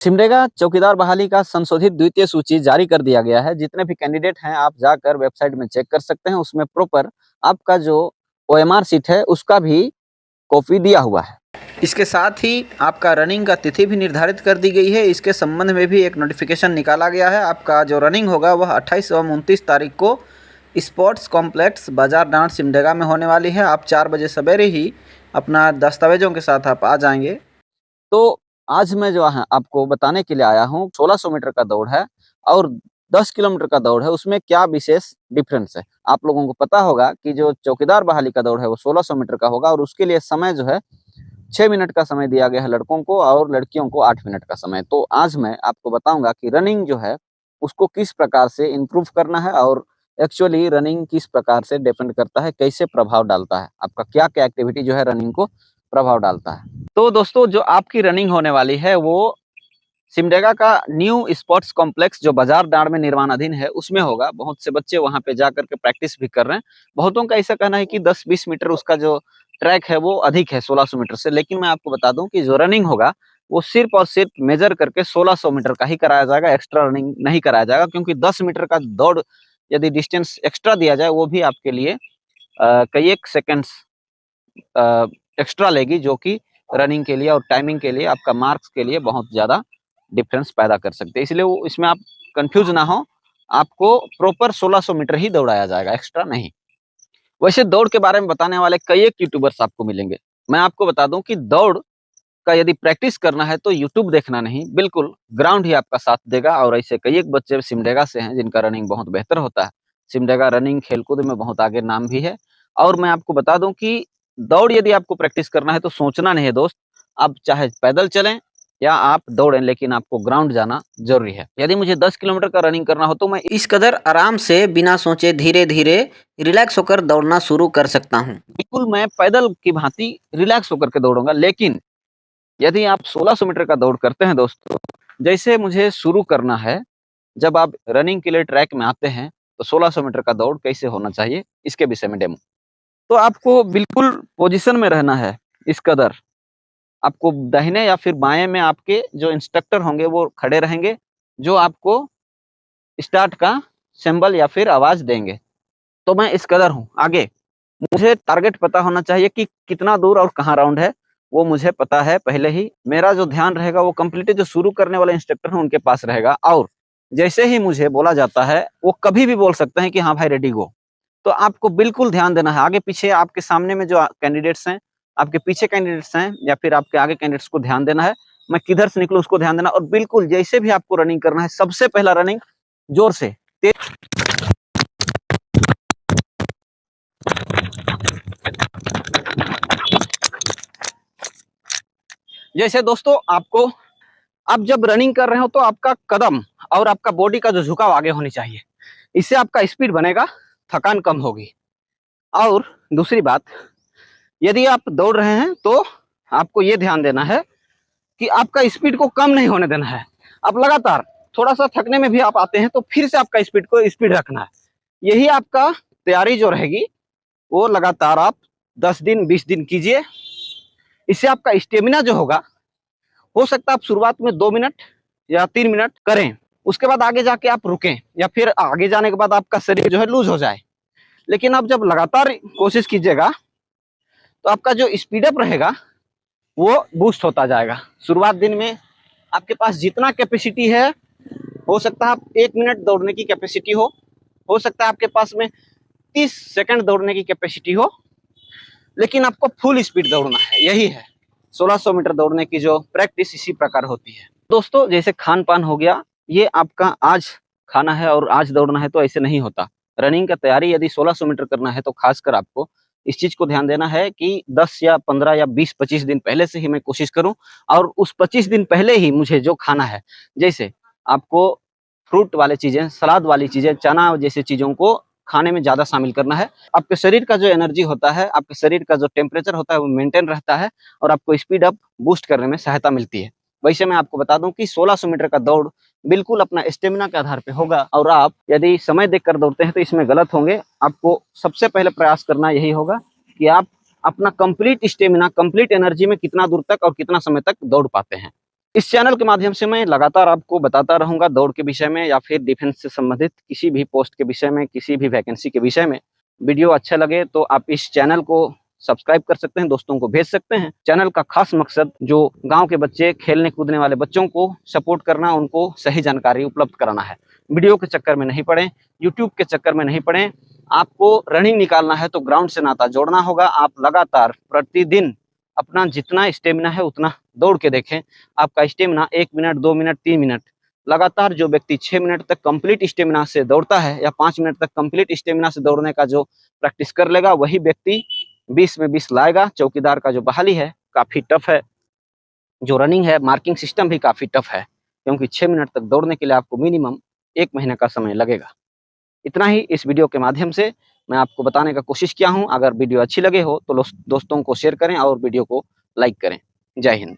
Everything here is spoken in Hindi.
सिमडेगा चौकीदार बहाली का संशोधित द्वितीय सूची जारी कर दिया गया है। जितने भी कैंडिडेट हैं आप जाकर वेबसाइट में चेक कर सकते हैं। उसमें प्रॉपर आपका जो ओएमआर सीट है उसका भी कॉपी दिया हुआ है। इसके साथ ही आपका रनिंग का तिथि भी निर्धारित कर दी गई है। इसके संबंध में भी एक नोटिफिकेशन निकाला गया है। आपका जो रनिंग होगा वह 28 एवं 29 तारीख को स्पोर्ट्स कॉम्प्लेक्स बाजार डांड सिमडेगा में होने वाली है। आप 4 बजे सवेरे ही अपना दस्तावेजों के साथ आप आ जाएंगे। तो आज मैं जो है आपको बताने के लिए आया हूँ 1600 मीटर का दौड़ है और 10 किलोमीटर का दौड़ है, उसमें क्या विशेष डिफरेंस है। आप लोगों को पता होगा कि जो चौकीदार बहाली का दौड़ है वो 1600 मीटर का होगा और उसके लिए समय जो है 6 मिनट का समय दिया गया है लड़कों को और लड़कियों को 8 मिनट का समय। तो आज मैं आपको बताऊंगा कि रनिंग जो है उसको किस प्रकार से इम्प्रूव करना है और एक्चुअली रनिंग किस प्रकार से डिपेंड करता है, कैसे प्रभाव डालता है, आपका क्या क्या एक्टिविटी जो है रनिंग को प्रभाव डालता है। तो दोस्तों जो आपकी रनिंग होने वाली है वो सिमडेगा का न्यू स्पोर्ट्स कॉम्प्लेक्स जो बाजार डांड में निर्माणाधीन है उसमें होगा। बहुत से बच्चे वहां पे जाकर के प्रैक्टिस भी कर रहे हैं। बहुतों का ऐसा कहना है कि 10-20 मीटर उसका जो ट्रैक है वो अधिक है 1600 मीटर से, लेकिन मैं आपको बता दूं कि जो रनिंग होगा वो सिर्फ और सिर्फ मेजर करके 1600 मीटर का ही कराया जाएगा, एक्स्ट्रा रनिंग नहीं कराया जाएगा। क्योंकि 10 मीटर का दौड़ यदि डिस्टेंस एक्स्ट्रा दिया जाए वो भी आपके लिए कई एक सेकेंड्स एक्स्ट्रा लेगी, जो कि रनिंग के लिए और टाइमिंग के लिए आपका मार्क्स के लिए बहुत ज़्यादा डिफरेंस पैदा कर सकते हैं। इसलिए वो इसमें आप कंफ्यूज ना हो, आपको प्रॉपर 1600 मीटर ही दौड़ाया जाएगा, एक्स्ट्रा नहीं। वैसे दौड़ के बारे में बताने वाले कई एक यूट्यूबर्स आपको मिलेंगे। मैं आपको बता दूं कि दौड़ का यदि प्रैक्टिस करना है तो यूट्यूब देखना नहीं, बिल्कुल ग्राउंड ही आपका साथ देगा। और ऐसे कई एक बच्चे सिमडेगा से हैं जिनका रनिंग बहुत बेहतर होता है। सिमडेगा रनिंग खेलकूद में बहुत आगे नाम भी है। और मैं आपको बता दूं कि दौड़ यदि आपको प्रैक्टिस करना है तो सोचना नहीं है दोस्त, आप चाहे पैदल चलें या आप दौड़ें, लेकिन आपको ग्राउंड जाना जरूरी है। यदि मुझे 10 किलोमीटर का रनिंग करना हो तो मैं इस कदर आराम से बिना सोचे धीरे धीरे रिलैक्स होकर दौड़ना शुरू कर सकता हूँ। बिल्कुल मैं पैदल की भांति रिलैक्स होकर के दौड़ूंगा। लेकिन यदि आप 1600 मीटर का दौड़ करते हैं दोस्तों, जैसे मुझे शुरू करना है, जब आप रनिंग के लिए ट्रैक में आते हैं तो 1600 मीटर का दौड़ कैसे होना चाहिए इसके विषय में डेमो। तो आपको बिल्कुल पोजीशन में रहना है। इस कदर आपको दाहिने या फिर बाएं में आपके जो इंस्ट्रक्टर होंगे वो खड़े रहेंगे, जो आपको स्टार्ट का सिंबल या फिर आवाज देंगे। तो मैं इस कदर हूँ आगे, मुझे टारगेट पता होना चाहिए कि कितना दूर और कहाँ राउंड है, वो मुझे पता है पहले ही। मेरा जो ध्यान रहेगा वो कंप्लीटली जो शुरू करने वाले इंस्ट्रक्टर हैं उनके पास रहेगा। और जैसे ही मुझे बोला जाता है वो कभी भी बोल सकते हैं कि हाँ भाई रेडी गो। तो आपको बिल्कुल ध्यान देना है। आगे पीछे आपके सामने में जो कैंडिडेट्स हैं, आपके पीछे कैंडिडेट्स हैं या फिर आपके आगे कैंडिडेट्स को ध्यान देना है। मैं किधर से निकलूं उसको ध्यान देना। और बिल्कुल जैसे भी आपको रनिंग करना है, सबसे पहला रनिंग जोर से तेज। जैसे दोस्तों आपको, आप जब रनिंग कर रहे हो तो आपका कदम और आपका बॉडी का जो झुकाव आगे होनी चाहिए। इससे आपका स्पीड बनेगा, थकान कम होगी। और दूसरी बात, यदि आप दौड़ रहे हैं तो आपको ये ध्यान देना है कि आपका स्पीड को कम नहीं होने देना है। आप लगातार थोड़ा सा थकने में भी आप आते हैं तो फिर से आपका स्पीड रखना है। यही आपका तैयारी जो रहेगी वो लगातार आप 10 दिन 20 दिन कीजिए। इससे आपका स्टेमिना जो होगा, हो सकता है आप शुरुआत में 2 मिनट या 3 मिनट करें, उसके बाद आगे जाके आप रुकें, या फिर आगे जाने के बाद आपका शरीर जो है लूज हो जाए। लेकिन आप जब लगातार कोशिश कीजिएगा तो आपका जो स्पीडअप रहेगा वो बूस्ट होता जाएगा। शुरुआत दिन में आपके पास जितना कैपेसिटी है, हो सकता है आप 1 मिनट दौड़ने की कैपेसिटी हो सकता है आपके पास में 30 सेकंड दौड़ने की कैपेसिटी हो, लेकिन आपको फुल स्पीड दौड़ना है। यही है 1600 मीटर दौड़ने की जो प्रैक्टिस इसी प्रकार होती है दोस्तों। जैसे खान पान हो गया, ये आपका आज खाना है और आज दौड़ना है, तो ऐसे नहीं होता। रनिंग का तैयारी यदि 1600 मीटर करना है तो खासकर आपको इस चीज को ध्यान देना है कि 10 या 15 या 20-25 दिन पहले से ही मैं कोशिश करूं। और उस 25 दिन पहले ही मुझे जो खाना है, जैसे आपको फ्रूट वाले चीजें, सलाद वाली चीजें, चना जैसे चीजों को खाने में ज्यादा शामिल करना है। आपके शरीर का जो एनर्जी होता है, आपके शरीर का जो टेम्परेचर होता है वो मेंटेन रहता है और आपको स्पीड अप बूस्ट करने में सहायता मिलती है। वैसे मैं आपको बता दूं कि 1600 मीटर का दौड़ बिल्कुल अपना स्टेमिना के आधार पे होगा। और आप यदि समय देखकर दौड़ते हैं तो इसमें गलत होंगे। आपको सबसे पहले प्रयास करना यही होगा कि आप अपना कंप्लीट स्टेमिना, कंप्लीट एनर्जी में कितना दूर तक और कितना समय तक दौड़ पाते हैं। इस चैनल के माध्यम से मैं लगातार आपको बताता रहूंगा दौड़ के विषय में या फिर डिफेंस से संबंधित किसी भी पोस्ट के विषय में, किसी भी वैकेंसी के विषय में। वीडियो अच्छा लगे तो आप इस चैनल को सब्सक्राइब कर सकते हैं, दोस्तों को भेज सकते हैं। चैनल का खास मकसद जो गांव के बच्चे, खेलने कूदने वाले बच्चों को सपोर्ट करना, उनको सही जानकारी उपलब्ध कराना है। वीडियो के चक्कर में नहीं पड़े, यूट्यूब के चक्कर में नहीं पड़े। आपको रनिंग निकालना है तो ग्राउंड से नाता जोड़ना होगा। आप लगातार प्रतिदिन अपना जितना स्टेमिना है उतना दौड़ के देखें। आपका स्टेमिना 1 मिनट, 2 मिनट, 3 मिनट लगातार, जो व्यक्ति 6 मिनट तक कंप्लीट स्टेमिना से दौड़ता है या 5 मिनट तक कंप्लीट स्टेमिना से दौड़ने का जो प्रैक्टिस कर लेगा, वही व्यक्ति 20 में 20 लाएगा। चौकीदार का जो बहाली है काफी टफ है, जो रनिंग है, मार्किंग सिस्टम भी काफी टफ है, क्योंकि 6 मिनट तक दौड़ने के लिए आपको मिनिमम 1 महीने का समय लगेगा। इतना ही इस वीडियो के माध्यम से मैं आपको बताने का कोशिश किया हूं। अगर वीडियो अच्छी लगे हो तो दोस्तों को शेयर करें और वीडियो को लाइक करें। जय हिंद।